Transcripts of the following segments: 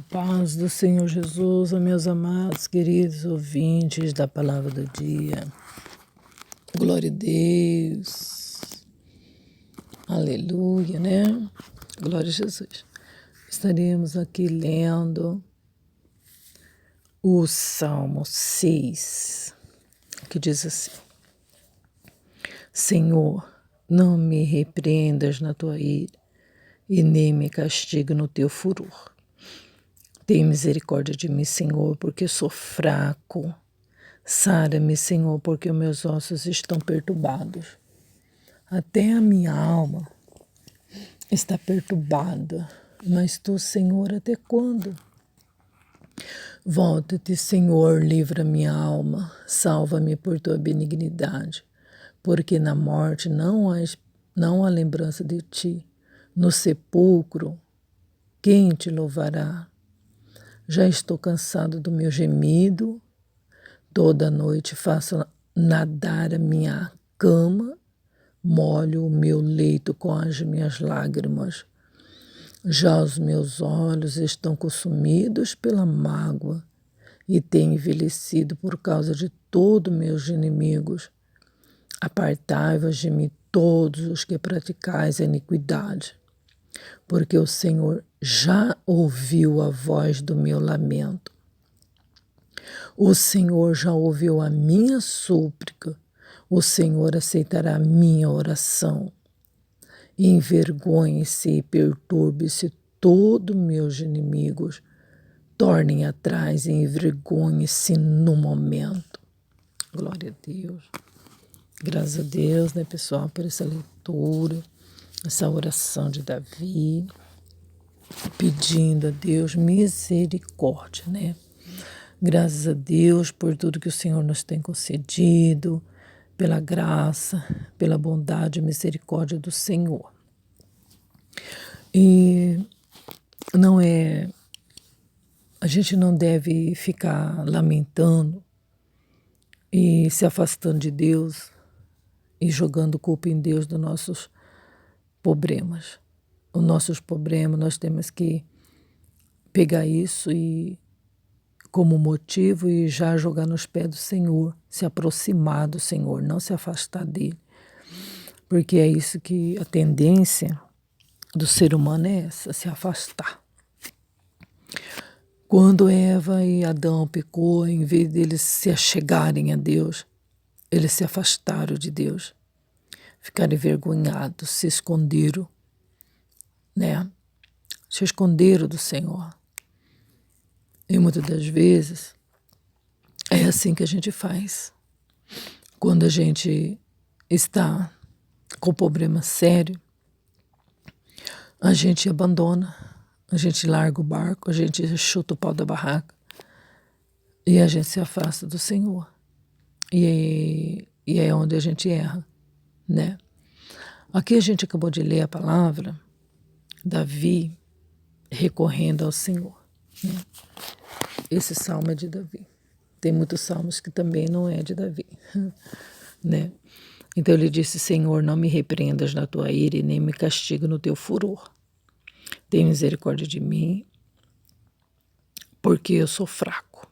Paz do Senhor Jesus, meus amados, queridos ouvintes da palavra do dia. Glória a Deus. Aleluia, né? Glória a Jesus. Estaremos aqui lendo o Salmo 6, que diz assim: Senhor, não me repreendas na tua ira e nem me castigue no teu furor. Tem misericórdia de mim, Senhor, porque sou fraco. Sara-me, Senhor, porque os meus ossos estão perturbados. Até a minha alma está perturbada. Mas tu, Senhor, até quando? Volta-te, Senhor, livra minha alma. Salva-me por tua benignidade. Porque na morte não há lembrança de ti. No sepulcro, quem te louvará? Já estou cansado do meu gemido, toda noite faço nadar a minha cama, molho o meu leito com as minhas lágrimas. Já os meus olhos estão consumidos pela mágoa e têm envelhecido por causa de todos meus inimigos. Apartai-vos de mim todos os que praticais a iniquidade, porque o Senhor já ouviu a voz do meu lamento. O Senhor já ouviu a minha súplica. O Senhor aceitará a minha oração. Envergonhe-se e perturbe-se todos meus inimigos. Tornem atrás e envergonhe-se no momento. Glória a Deus. Graças a Deus, né, pessoal, por essa leitura, essa oração de Davi, pedindo a Deus misericórdia, né? Graças a Deus por tudo que o Senhor nos tem concedido, pela graça, pela bondade e misericórdia do Senhor. E a gente não deve ficar lamentando e se afastando de Deus e jogando culpa em Deus dos nossos problemas. Os nossos problemas, nós temos que pegar isso como motivo e já jogar nos pés do Senhor, se aproximar do Senhor, não se afastar dele. Porque é isso que a tendência do ser humano é essa, se afastar. Quando Eva e Adão pecou, em vez deles se achegarem a Deus, eles se afastaram de Deus, ficaram envergonhados, se esconderam, né? Se esconderam do Senhor. E muitas das vezes é assim que a gente faz. Quando a gente está com problema sério, a gente abandona, a gente larga o barco, a gente chuta o pau da barraca e a gente se afasta do Senhor. E é onde a gente erra, né? Aqui a gente acabou de ler a palavra, Davi recorrendo ao Senhor, né? Esse salmo é de Davi. Tem muitos salmos que também não é de Davi, né? Então ele disse: Senhor, não me repreendas na tua ira e nem me castigue no teu furor. Tem misericórdia de mim, porque eu sou fraco.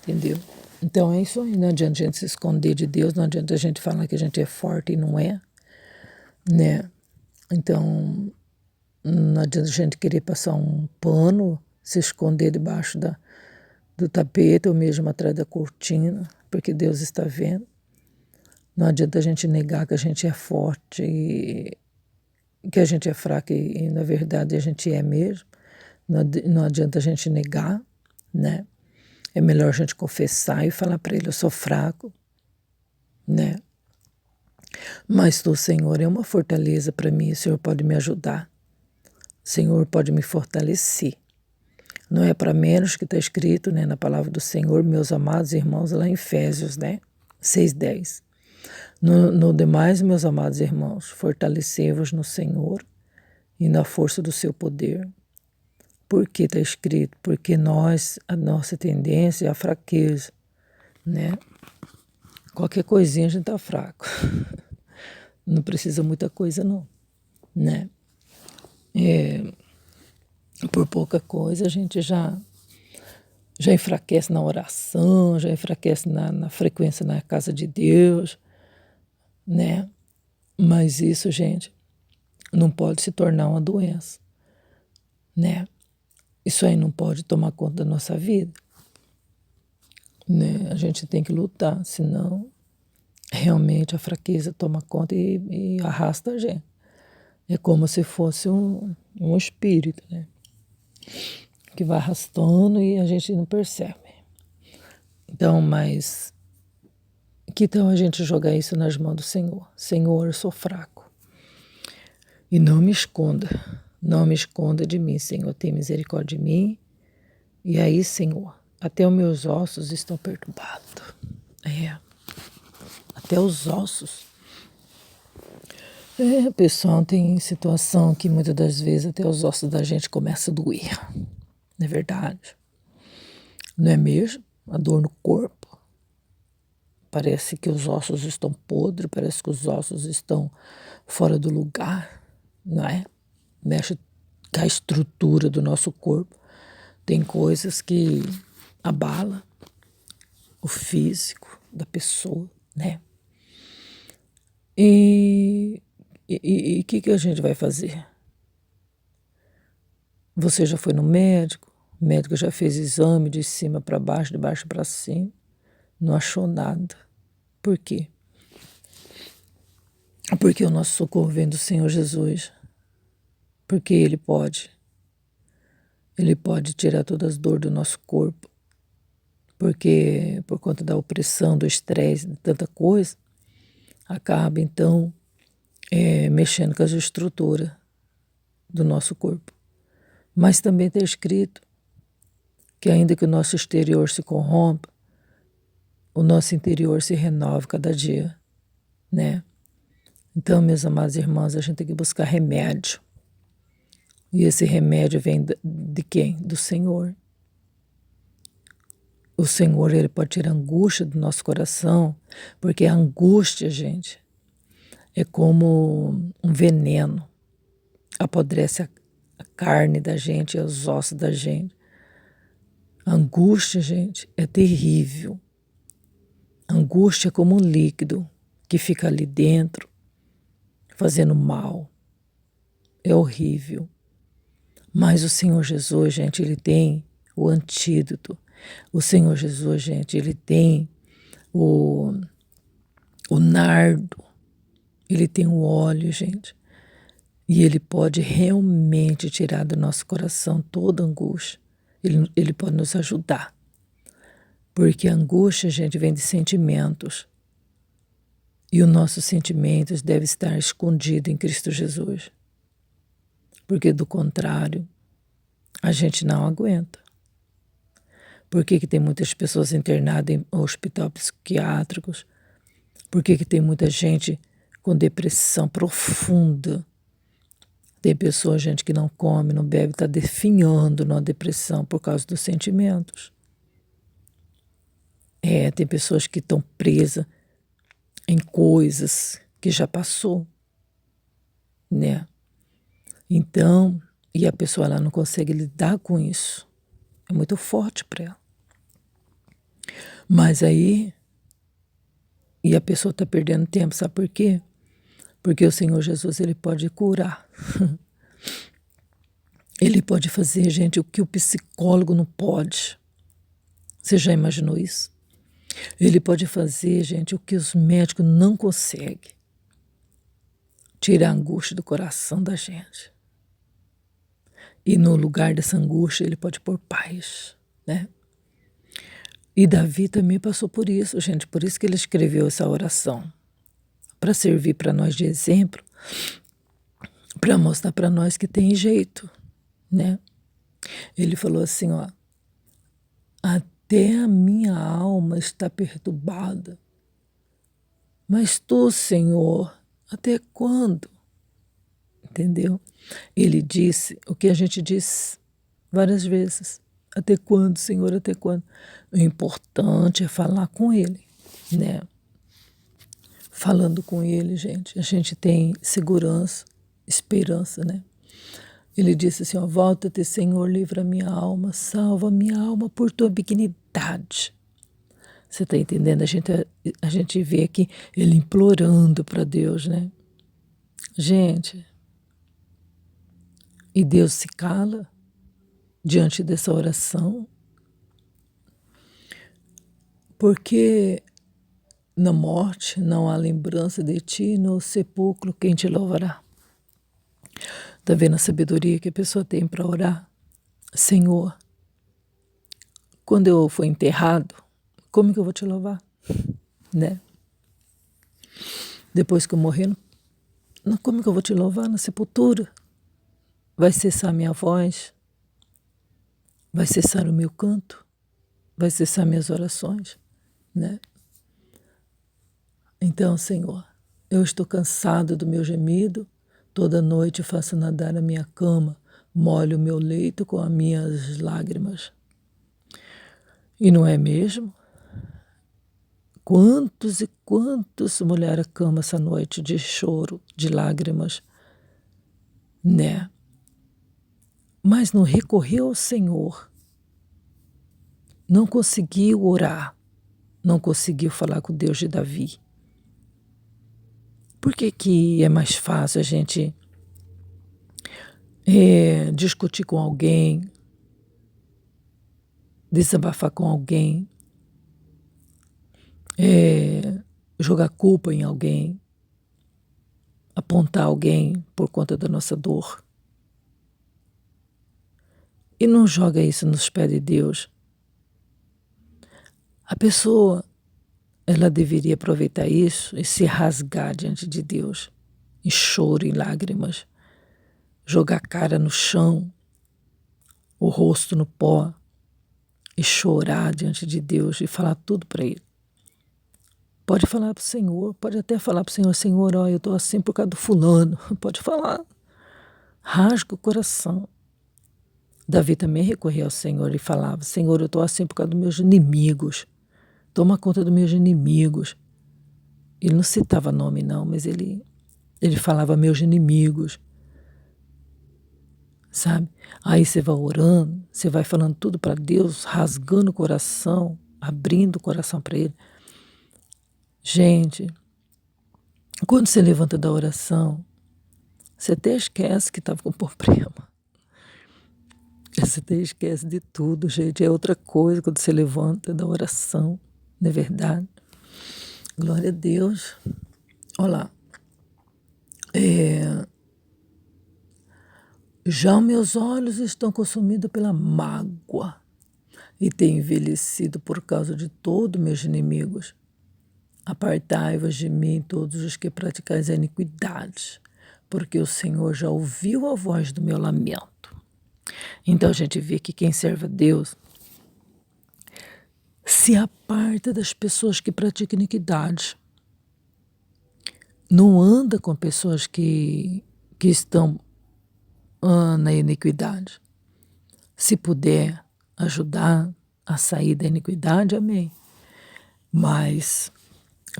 Entendeu? Então é isso aí. Não adianta a gente se esconder de Deus, não adianta a gente falar que a gente é forte e não é, né? Então não adianta a gente querer passar um pano, se esconder debaixo do tapete ou mesmo atrás da cortina, porque Deus está vendo. Não adianta a gente negar que a gente é forte e que a gente é fraco e na verdade a gente é mesmo. Não adianta a gente negar, né? É melhor a gente confessar e falar para ele: eu sou fraco, né? Mas tu, Senhor, é uma fortaleza para mim, o Senhor pode me ajudar. O Senhor pode me fortalecer. Não é para menos que está escrito, né, na palavra do Senhor, meus amados irmãos, lá em Efésios, né, 6:10. No demais, meus amados irmãos, fortalecei-vos no Senhor e na força do seu poder. Por que está escrito? Porque a nossa tendência é a fraqueza, né? Qualquer coisinha a gente está fraco. Não precisa muita coisa não, né? Por pouca coisa a gente já enfraquece na oração, já enfraquece na frequência na casa de Deus, né? Mas isso, gente, não pode se tornar uma doença, né? Isso aí não pode tomar conta da nossa vida, né? A gente tem que lutar, senão realmente a fraqueza toma conta e arrasta a gente. É como se fosse um espírito, né? Que vai arrastando e a gente não percebe. Então, mas que tal a gente jogar isso nas mãos do Senhor? Senhor, eu sou fraco. E não me esconda. Não me esconda de mim, Senhor. Tem misericórdia de mim. E aí, Senhor, até os meus ossos estão perturbados. É, até os ossos. É, pessoal, tem situação que muitas das vezes até os ossos da gente começam a doer. Não é verdade? Não é mesmo? A dor no corpo. Parece que os ossos estão podres, parece que os ossos estão fora do lugar, não é? Mexe com a estrutura do nosso corpo. Tem coisas que abala o físico da pessoa, né? E o que a gente vai fazer? Você já foi no médico? O médico já fez exame de cima para baixo, de baixo para cima, não achou nada. Por quê? Porque o nosso socorro vem do Senhor Jesus. Porque Ele pode tirar todas as dores do nosso corpo. Porque por conta da opressão, do estresse, de tanta coisa, acaba então mexendo com as estruturas do nosso corpo. Mas também está escrito que ainda que o nosso exterior se corrompa, o nosso interior se renova cada dia, né? Então, meus amados irmãos, a gente tem que buscar remédio. E esse remédio vem de quem? Do Senhor. O Senhor, Ele pode tirar a angústia do nosso coração, porque a angústia, gente, é como um veneno. Apodrece a carne da gente, os ossos da gente. A angústia, gente, é terrível. A angústia é como um líquido que fica ali dentro, fazendo mal. É horrível. Mas o Senhor Jesus, gente, Ele tem o antídoto. O Senhor Jesus, gente, Ele tem o nardo. Ele tem o óleo, gente. E Ele pode realmente tirar do nosso coração toda angústia. Ele pode nos ajudar. Porque a angústia, gente, vem de sentimentos. E os nossos sentimentos devem estar escondidos em Cristo Jesus. Porque, do contrário, a gente não aguenta. Por que tem muitas pessoas internadas em hospitais psiquiátricos? Por que tem muita gente com depressão profunda? Tem pessoas, gente, que não come, não bebe, está definhando na depressão por causa dos sentimentos. Tem pessoas que estão presas em coisas que já passou, né? Então, e a pessoa ela não consegue lidar com isso. É muito forte para ela. Mas aí, e a pessoa está perdendo tempo, sabe por quê? Porque o Senhor Jesus, Ele pode curar. Ele pode fazer, gente, o que o psicólogo não pode. Você já imaginou isso? Ele pode fazer, gente, o que os médicos não conseguem. Tirar a angústia do coração da gente. E no lugar dessa angústia, Ele pode pôr paz, né? E Davi também passou por isso, gente. Por isso que ele escreveu essa oração. Para servir para nós de exemplo, para mostrar para nós que tem jeito, né? Ele falou assim, ó, até a minha alma está perturbada, mas tu, Senhor, até quando? Entendeu? Ele disse o que a gente diz várias vezes, até quando, Senhor, até quando? O importante é falar com Ele, né? Falando com Ele, gente, a gente tem segurança, esperança, né? Ele disse assim, ó, volta-te, Senhor, livra minha alma, salva minha alma por tua benignidade. Você está entendendo? A gente vê aqui ele implorando para Deus, né? Gente, e Deus se cala diante dessa oração, porque na morte não há lembrança de ti, no sepulcro quem te louvará. Está vendo a sabedoria que a pessoa tem para orar? Senhor, quando eu for enterrado, como que eu vou te louvar? Né? Depois que eu morrer, como que eu vou te louvar na sepultura? Vai cessar minha voz? Vai cessar o meu canto? Vai cessar minhas orações? Né? Então, Senhor, eu estou cansado do meu gemido, toda noite faço nadar a minha cama, molho o meu leito com as minhas lágrimas. E não é mesmo? Quantos e quantos molharam a cama essa noite de choro, de lágrimas, né? Mas não recorreu ao Senhor, não conseguiu orar, não conseguiu falar com o Deus de Davi. Por que é mais fácil a gente discutir com alguém, desabafar com alguém, jogar culpa em alguém, apontar alguém por conta da nossa dor? E não joga isso nos pés de Deus. A pessoa, ela deveria aproveitar isso e se rasgar diante de Deus, em choro, em lágrimas, jogar a cara no chão, o rosto no pó, e chorar diante de Deus e falar tudo para Ele. Pode falar para o Senhor, pode até falar para o Senhor, Senhor, ó, eu estou assim por causa do fulano. Pode falar, rasga o coração. Davi também recorria ao Senhor e falava, Senhor, eu estou assim por causa dos meus inimigos. Toma conta dos meus inimigos. Ele não citava nome não, mas ele falava meus inimigos. Sabe? Aí você vai orando, você vai falando tudo para Deus, rasgando o coração, abrindo o coração para Ele. Gente, quando você levanta da oração, você até esquece que estava com problema. Você até esquece de tudo, gente. É outra coisa quando você levanta da oração, não é verdade? Glória a Deus. Olha lá. Já meus olhos estão consumidos pela mágoa e têm envelhecido por causa de todos meus inimigos. Apartai-vos de mim todos os que praticais a iniquidade, porque o Senhor já ouviu a voz do meu lamento. Então a gente vê que quem serve a Deus se aparta das pessoas que praticam iniquidade. Não anda com pessoas que estão na iniquidade. Se puder ajudar a sair da iniquidade, amém. Mas,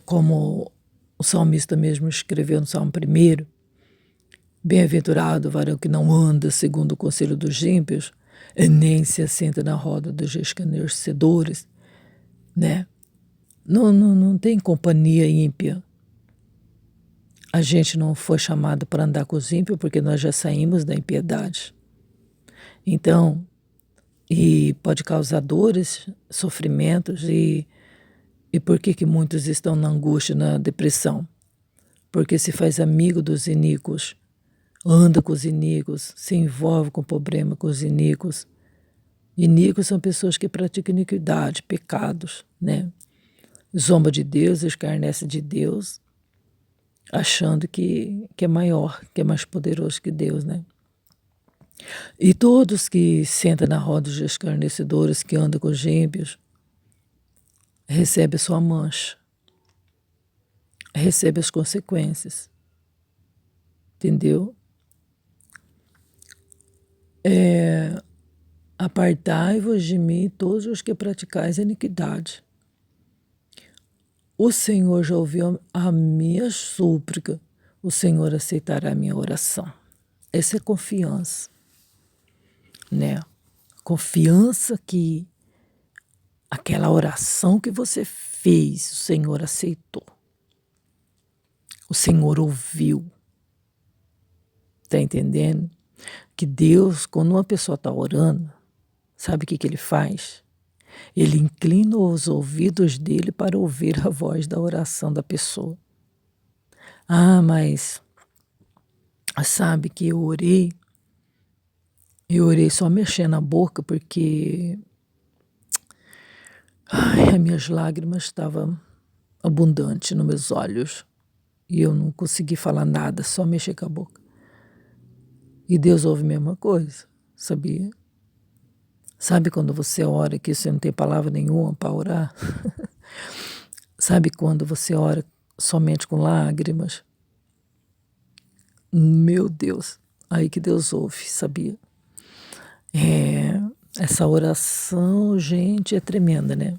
como o salmista mesmo escreveu no Salmo 1, bem-aventurado o varão que não anda segundo o conselho dos ímpios, nem se assenta na roda dos escarnecedores, né? Não tem companhia ímpia. A gente não foi chamado para andar com os ímpios porque nós já saímos da impiedade. Então, e pode causar dores, sofrimentos, e por que muitos estão na angústia, na depressão? Porque se faz amigo dos iníquos, anda com os iníquos, se envolve com o problema com os iníquos. Iníquos são pessoas que praticam iniquidade, pecados, né? Zomba de Deus, escarnece de Deus, achando que é maior, que é mais poderoso que Deus, né? E todos que sentam na roda dos escarnecedores, que andam com os ímpios, recebem a sua mancha, recebem as consequências, entendeu? Apartai-vos de mim todos os que praticais a iniquidade. O Senhor já ouviu a minha súplica, o Senhor aceitará a minha oração. Essa é confiança. né? Confiança que aquela oração que você fez, o Senhor aceitou. O Senhor ouviu. Tá entendendo? Que Deus, quando uma pessoa está orando, sabe o que Ele faz? Ele inclina os ouvidos dele para ouvir a voz da oração da pessoa. Ah, mas sabe que eu orei só mexendo a boca porque as minhas lágrimas estavam abundantes nos meus olhos e eu não consegui falar nada, só mexer com a boca. E Deus ouve a mesma coisa, sabia? Sabe quando você ora que você não tem palavra nenhuma para orar? Sabe quando você ora somente com lágrimas? Meu Deus, aí que Deus ouve, sabia? Essa oração, gente, é tremenda, né?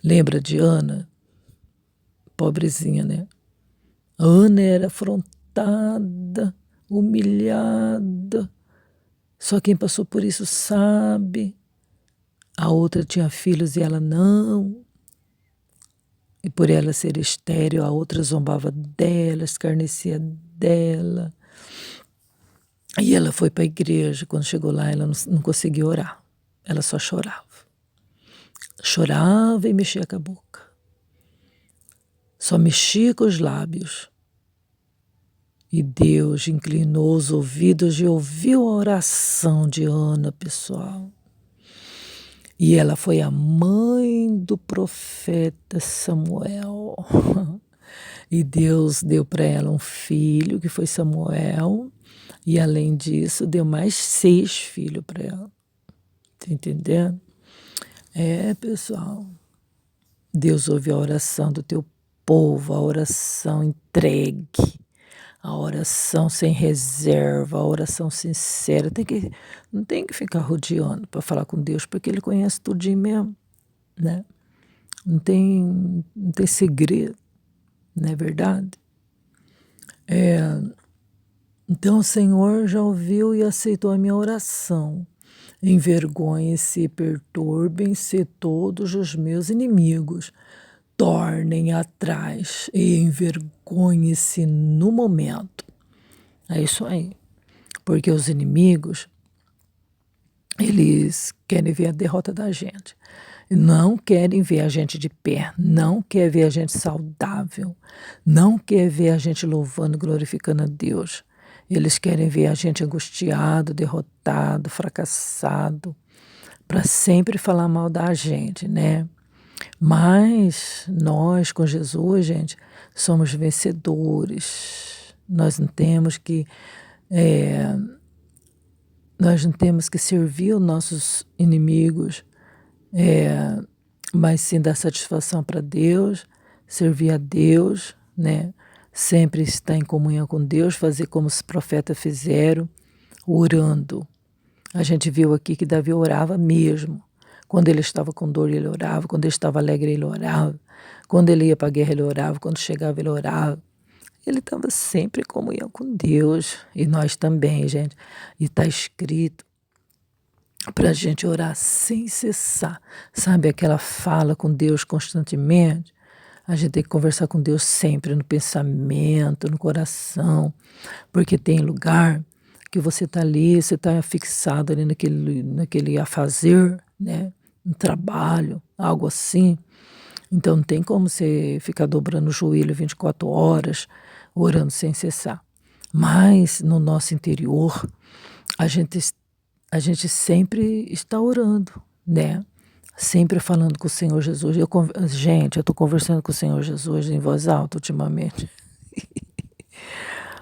Lembra de Ana? Pobrezinha, né? Ana era afrontada, humilhada. Só quem passou por isso sabe. A outra tinha filhos e ela não. E por ela ser estéril, a outra zombava dela, escarnecia dela. E ela foi para a igreja. Quando chegou lá, ela não conseguia orar. Ela só chorava. Chorava e mexia com a boca. Só mexia com os lábios. E Deus inclinou os ouvidos e ouviu a oração de Ana, pessoal. E ela foi a mãe do profeta Samuel. E Deus deu para ela um filho, que foi Samuel. E além disso, deu mais 6 filhos para ela. Tá entendendo? Pessoal. Deus ouve a oração do teu povo, a oração entregue, a oração sem reserva, a oração sincera. Não tem que ficar rodeando para falar com Deus, porque Ele conhece tudinho mesmo, né? Não tem segredo, não é verdade? Então o Senhor já ouviu e aceitou a minha oração. Envergonhem-se e perturbem-se todos os meus inimigos. Tornem atrás e envergonhem-se no momento. É isso aí. Porque os inimigos, eles querem ver a derrota da gente. Não querem ver a gente de pé, não querem ver a gente saudável, não querem ver a gente louvando, glorificando a Deus. Eles querem ver a gente angustiado, derrotado, fracassado, para sempre falar mal da gente, né? Mas nós, com Jesus, gente, somos vencedores. Nós não temos que servir os nossos inimigos, mas sim dar satisfação para Deus, servir a Deus, né? Sempre estar em comunhão com Deus, fazer como os profetas fizeram, orando. A gente viu aqui que Davi orava mesmo. Quando ele estava com dor, ele orava. Quando ele estava alegre, ele orava. Quando ele ia para a guerra, ele orava. Quando chegava, ele orava. Ele estava sempre em comunhão com Deus. E nós também, gente. E está escrito para a gente orar sem cessar. Sabe aquela fala com Deus constantemente? A gente tem que conversar com Deus sempre, no pensamento, no coração. Porque tem lugar que você está ali, você está fixado ali naquele a fazer, né? Um trabalho, algo assim. Então não tem como você ficar dobrando o joelho 24 horas, orando sem cessar. Mas no nosso interior, a gente sempre está orando, né? Sempre falando com o Senhor Jesus. Gente, eu estou conversando com o Senhor Jesus em voz alta ultimamente.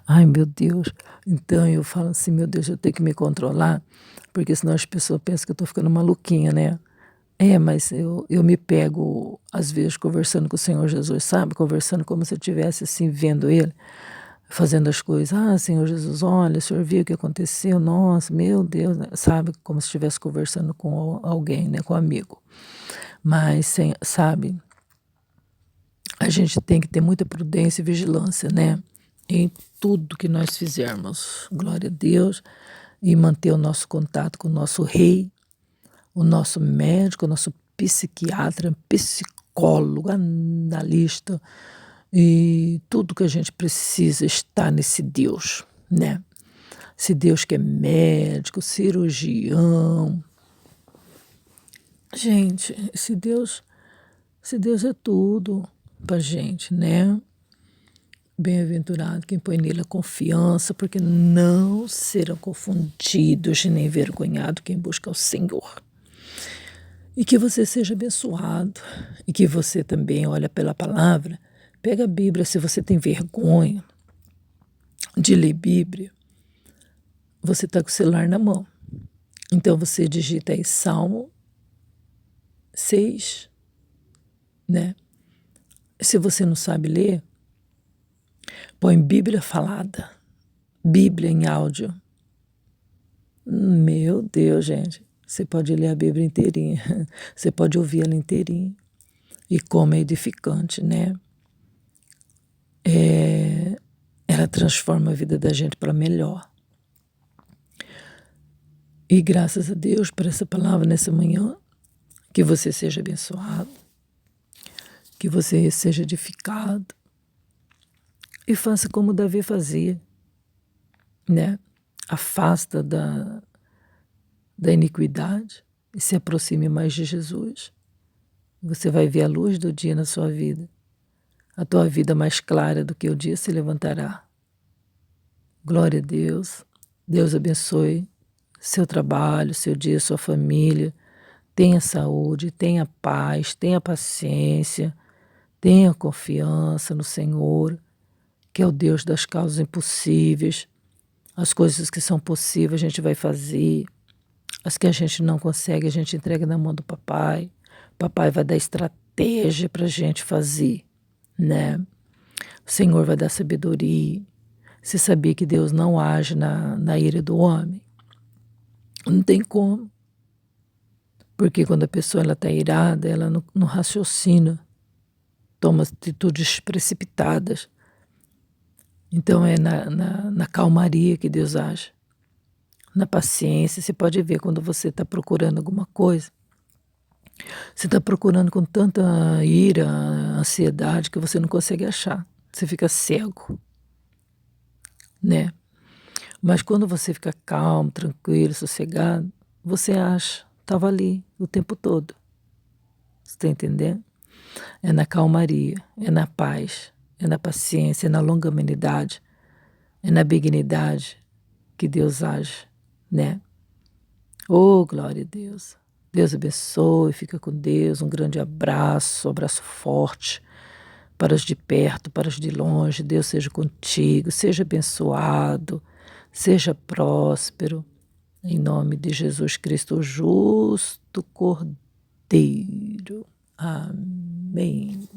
Ai, meu Deus. Então eu falo assim, meu Deus, eu tenho que me controlar, porque senão as pessoas pensam que eu estou ficando maluquinha, né? Mas eu me pego, às vezes, conversando com o Senhor Jesus, sabe? Conversando como se eu estivesse, assim, vendo Ele, fazendo as coisas. Ah, Senhor Jesus, olha, o Senhor viu o que aconteceu? Nossa, meu Deus, né? Sabe? Como se estivesse conversando com alguém, né? Com um amigo. Mas, sabe? A gente tem que ter muita prudência e vigilância, né? Em tudo que nós fizermos. Glória a Deus. e manter o nosso contato com o nosso rei, o nosso médico, o nosso psiquiatra, psicólogo, analista, e tudo que a gente precisa está nesse Deus, né? Esse Deus que é médico, cirurgião. Gente, esse Deus é tudo pra gente, né? Bem-aventurado quem põe nele a confiança, porque não serão confundidos nem envergonhados quem busca o Senhor. E que você seja abençoado, e que você também olha pela palavra, pega a Bíblia, se você tem vergonha de ler Bíblia, você está com o celular na mão. Então você digita aí Salmo 6, né? Se você não sabe ler, põe Bíblia falada, Bíblia em áudio. Meu Deus, gente, você pode ler a Bíblia inteirinha, você pode ouvir ela inteirinha. E como é edificante, né? Ela transforma a vida da gente para melhor. E graças a Deus por essa palavra nessa manhã, que você seja abençoado, que você seja edificado e faça como Davi fazia, né? Afasta da iniquidade e se aproxime mais de Jesus. Você vai ver a luz do dia na sua vida. A tua vida mais clara do que o dia se levantará. Glória a Deus. Deus abençoe seu trabalho, seu dia, sua família. Tenha saúde, tenha paz, tenha paciência, tenha confiança no Senhor, que é o Deus das causas impossíveis. As coisas que são possíveis a gente vai fazer. As que a gente não consegue, a gente entrega na mão do papai. Papai vai dar estratégia para a gente fazer, né? O Senhor vai dar sabedoria. Você sabia que Deus não age na ira do homem? Não tem como. Porque quando a pessoa está irada, ela não raciocina, toma atitudes precipitadas. Então é na calmaria que Deus age, na paciência. Você pode ver quando você está procurando alguma coisa, você está procurando com tanta ira, ansiedade, que você não consegue achar. Você fica cego, né? Mas quando você fica calmo, tranquilo, sossegado, você acha, estava ali o tempo todo. Você está entendendo? É na calmaria, é na paz, é na paciência, é na longanimidade, é na benignidade que Deus age, né? Oh, glória a Deus. Deus abençoe, fica com Deus. Um grande abraço, um abraço forte para os de perto, para os de longe. Deus seja contigo, seja abençoado, seja próspero. Em nome de Jesus Cristo, o justo Cordeiro. Amém.